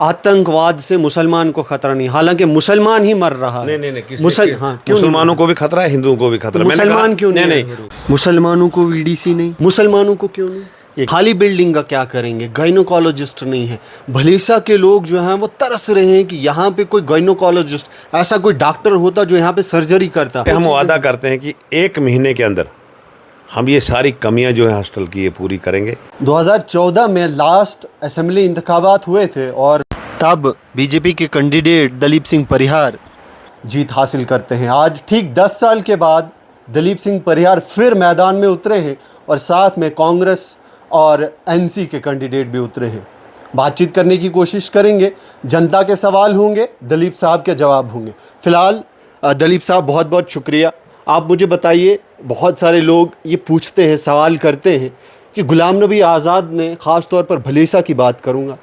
आतंकवाद से मुसलमान को खतरा नहीं, हालांकि मुसलमान ही मर रहा है। नहीं मुसलमानों को भी खतरा है, हिंदुओं को भी खतरा। मुसलमान क्यों नहीं? मुसलमानों को वीडीसी नहीं, मुसलमानों को क्यों नहीं? खाली बिल्डिंग का क्या करेंगे? गायनोकोलॉजिस्ट नहीं है। भलीसा के लोग जो हैं वो तरस रहे हैं कि यहाँ पे कोई गायनोकोलॉजिस्ट, ऐसा कोई डॉक्टर होता जो यहाँ पे सर्जरी करता। हम वादा करते हैं कि 1 महीने के अंदर हम ये सारी कमियां जो है हॉस्टल की ये पूरी करेंगे। 2014 में लास्ट असेंबली इंतखाबात हुए थे और तब बीजेपी के कैंडिडेट दलीप सिंह परिहार जीत हासिल करते हैं। आज ठीक 10 साल के बाद दलीप सिंह परिहार फिर मैदान में उतरे हैं और साथ में कांग्रेस और एनसी के कैंडिडेट भी उतरे हैं। बातचीत करने की कोशिश करेंगे, जनता के सवाल होंगे, दलीप साहब के जवाब होंगे। फ़िलहाल दलीप साहब बहुत बहुत शुक्रिया। आप मुझे बताइए, बहुत सारे लोग ये पूछते हैं, सवाल करते हैं कि गुलाम नबी आज़ाद ने, ख़ास तौर पर भलीसा की बात करूँगा,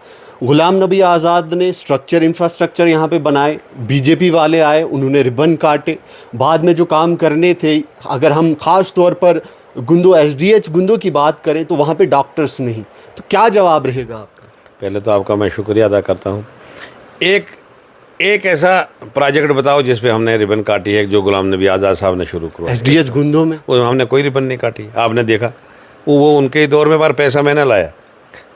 गुलाम नबी आज़ाद ने इंफ्रास्ट्रक्चर यहाँ पे बनाए, बीजेपी वाले आए, उन्होंने रिबन काटे, बाद में जो काम करने थे, अगर हम ख़ास तौर पर गुंदो एसडीएच गुंदो की बात करें तो वहाँ पे डॉक्टर्स नहीं, तो क्या जवाब रहेगा आपका? पहले तो आपका मैं शुक्रिया अदा करता हूँ। एक ऐसा प्रोजेक्ट बताओ जिस पे हमने रिबन काटी है, जो गुलाम नबी आज़ाद साहब ने शुरू किया। एसडीएच गुंदो में वो हमने कोई रिबन नहीं काटी। आपने देखा वो उनके दौर में बार पैसा मैंने लाया,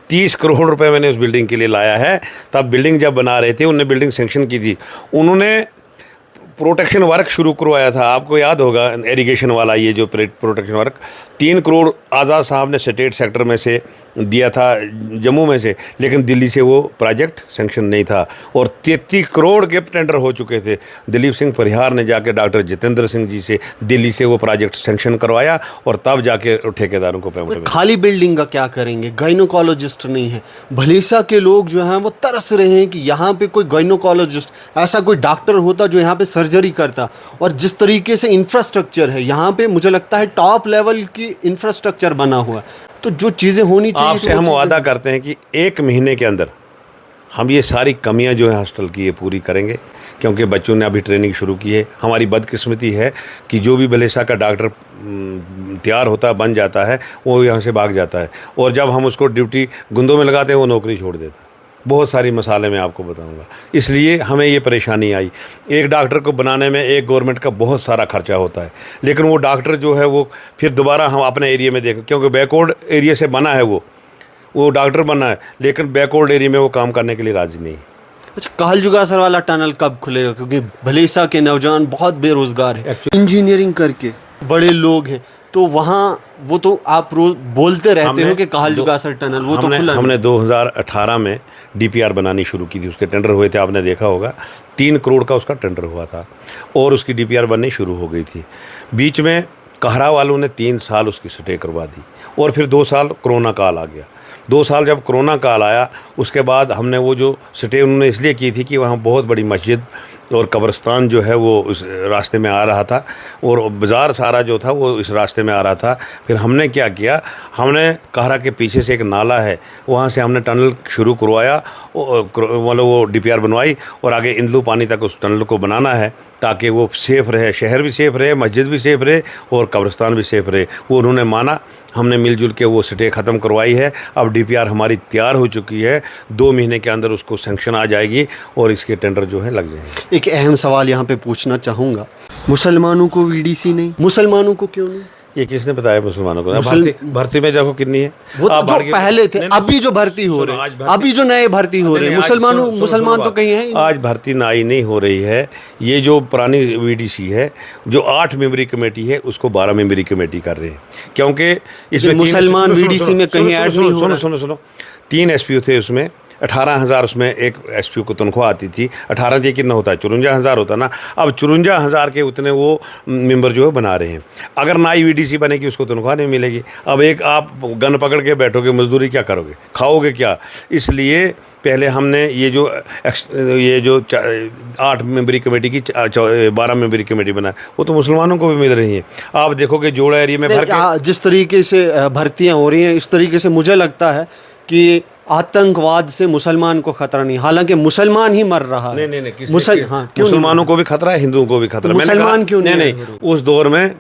30 करोड़ रुपए मैंने उस बिल्डिंग के लिए लाया है। तब बिल्डिंग जब बना रहे थे उन्होंने बिल्डिंग सेंक्शन की थी, उन्होंने प्रोटेक्शन वर्क शुरू करवाया था। आपको याद होगा इरिगेशन वाला ये जो प्रोटेक्शन वर्क 3 करोड़ आज़ाद साहब ने स्टेट सेक्टर में से दिया था, जम्मू में से, लेकिन दिल्ली से वो प्रोजेक्ट सेंक्शन नहीं था और 33 करोड़ के टेंडर हो चुके थे। दलीप सिंह परिहार ने जाके डॉक्टर जितेंद्र सिंह जी से दिल्ली से वो प्रोजेक्ट सेंक्शन करवाया और तब जाके ठेकेदारों को पेमेंट मिला। खाली बिल्डिंग का क्या करेंगे? गायनोकोलॉजिस्ट नहीं है। भलीसा के लोग जो हैं वो तरस रहे हैं कि यहाँ पे कोई गायनोकोलॉजिस्ट, ऐसा कोई डॉक्टर होता जो यहाँ पे सर्जरी करता। और जिस तरीके से इंफ्रास्ट्रक्चर है यहाँ पे, मुझे लगता है टॉप लेवल की इंफ्रास्ट्रक्चर बना हुआ, तो जो चीज़ें होनी चाहिए आपसे हम वादा करते हैं कि 1 महीने के अंदर हम ये सारी कमियां जो है हॉस्टल की ये पूरी करेंगे, क्योंकि बच्चों ने अभी ट्रेनिंग शुरू की है। हमारी बदकिस्मती है कि जो भी भलीसा का डॉक्टर तैयार होता बन जाता है वो यहाँ से भाग जाता है और जब हम उसको ड्यूटी गुंदों में लगाते हैं वो नौकरी छोड़ देता है। बहुत सारी मसाले मैं आपको बताऊंगा, इसलिए हमें ये परेशानी आई। एक डॉक्टर को बनाने में एक गवर्नमेंट का बहुत सारा खर्चा होता है, लेकिन वो डॉक्टर जो है वो फिर दोबारा हम अपने एरिया में देखें, क्योंकि बैकवर्ड एरिया से बना है वो डॉक्टर बना है, लेकिन बैकवर्ड एरिया में वो काम करने के लिए राजी नहीं। अच्छा, कहल जुगासर वाला टनल कब खुलेगा? क्योंकि भलीसा के नौजवान बहुत बेरोजगार हैं, इंजीनियरिंग करके बड़े लोग हैं, तो वहाँ वो तो आप रोज बोलते रहते हो कि कहल जुगासर टनल, वो तो खुला। हमने 2018 में डीपीआर बनानी शुरू की थी, उसके टेंडर हुए थे, आपने देखा होगा 3 करोड़ का उसका टेंडर हुआ था और उसकी डीपीआर बननी शुरू हो गई थी। बीच में कहरा वालों ने 3 साल उसकी स्टे करवा दी और फिर 2 साल कोरोना काल आ गया। 2 साल जब कोरोना काल आया उसके बाद हमने वो जो स्टे उन्होंने इसलिए की थी कि वहाँ बहुत बड़ी मस्जिद और कब्रिस्तान जो है वो उस रास्ते में आ रहा था और बाज़ार सारा जो था वो इस रास्ते में आ रहा था। फिर हमने क्या किया, हमने कहरा के पीछे से एक नाला है, वहाँ से हमने टनल शुरू करवाया, मतलब वो डीपीआर बनवाई और आगे इंदलू पानी तक उस टनल को बनाना है ताकि वो सेफ़ रहे, शहर भी सेफ़ रहे, मस्जिद भी सेफ़ रहे और कब्रिस्तान भी सेफ़ रहे। वो उन्होंने माना, हमने मिलजुल के वो स्टे ख़त्म करवाई है। अब डीपीआर हमारी तैयार हो चुकी है, 2 महीने के अंदर उसको सैंक्शन आ जाएगी और इसके टेंडर जो है लग जाएंगे। एक अहम सवाल यहाँ पे पूछना चाहूँगा, मुसलमानों को वीडीसी नहीं, मुसलमानों को क्यों नहीं? ये किसने बताया मुसलमानों को? भर्ती में देखो कितनी है, वो तो जो पहले थे, अभी जो भर्ती हो रहे हैं, अभी जो नए भर्ती हो रहे हैं, मुसलमान तो कहीं है। आज भर्ती नई नहीं हो रही है। ये जो पुरानी वीडीसी है जो 8 मेंबरी कमेटी है उसको 12 मेंबरी कमेटी कर रहे हैं, क्योंकि इसमें मुसलमान वीडीसी में कहीं ऐड नहीं हो रहा। सुनो 3 एसपीओ थे, उसमें 18,000 उसमें एक एसपीओ को तनख्वाह आती थी। 18 के कितना होता है, 54,000 होता ना। अब 54,000 के उतने वो मेंबर जो है बना रहे हैं। अगर नई वीडीसी बनेगी उसको तनख्वाह नहीं मिलेगी। अब एक आप गन पकड़ के बैठोगे, मजदूरी क्या करोगे, खाओगे क्या? इसलिए पहले हमने ये जो 8 मेंबरी कमेटी की 12 मेंबरी कमेटी बनाई, वो तो मुसलमानों को भी मिल रही है। आप देखोगे जोड़ा एरिया में भर के जिस तरीके से भर्तियाँ हो रही हैं, इस तरीके से मुझे लगता है कि आतंकवाद से मुसलमान को खतरा नहीं, हालांकि मुसलमान ही मर रहा है। मुसलमानों को भी खतरा है, हिंदुओं को भी खतरा। मुसलमान क्यों नहीं? उस दौर में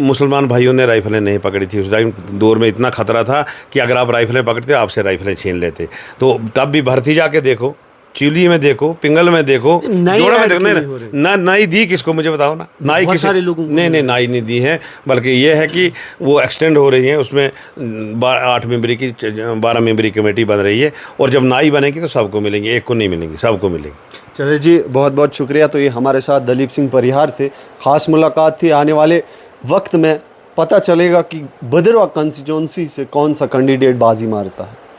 मुसलमान भाइयों ने राइफलें नहीं पकड़ी थी। उस टाइम दौर में इतना खतरा था कि अगर आप राइफलें पकड़ते आपसे राइफलें छीन लेते। तो तब भी भर्ती जाके देखो, चिली में देखो, पिंगल में देखो, नई जोड़ा में ऐड देखो, क्यों नहीं नहीं हो रही? ना नाई दी किसको मुझे बताओ ना, नाई बहुत किसी सारे लोगों को नहीं नाई नहीं दी है, बल्कि ये है कि वो एक्सटेंड हो रही है, उसमें 8 मेंबरी की 12 मेंबरी कमेटी बन रही है, और जब नाई बनेगी तो सबको मिलेंगी, एक को नहीं मिलेंगी, सबको मिलेंगी। चलिए जी, बहुत बहुत शुक्रिया। तो ये हमारे साथ दलीप सिंह परिहार थे, ख़ास मुलाकात थी। आने वाले वक्त में पता चलेगा कि भद्रवाह कंस्टिट्यूंसी से कौन सा कैंडिडेट बाजी मारता है।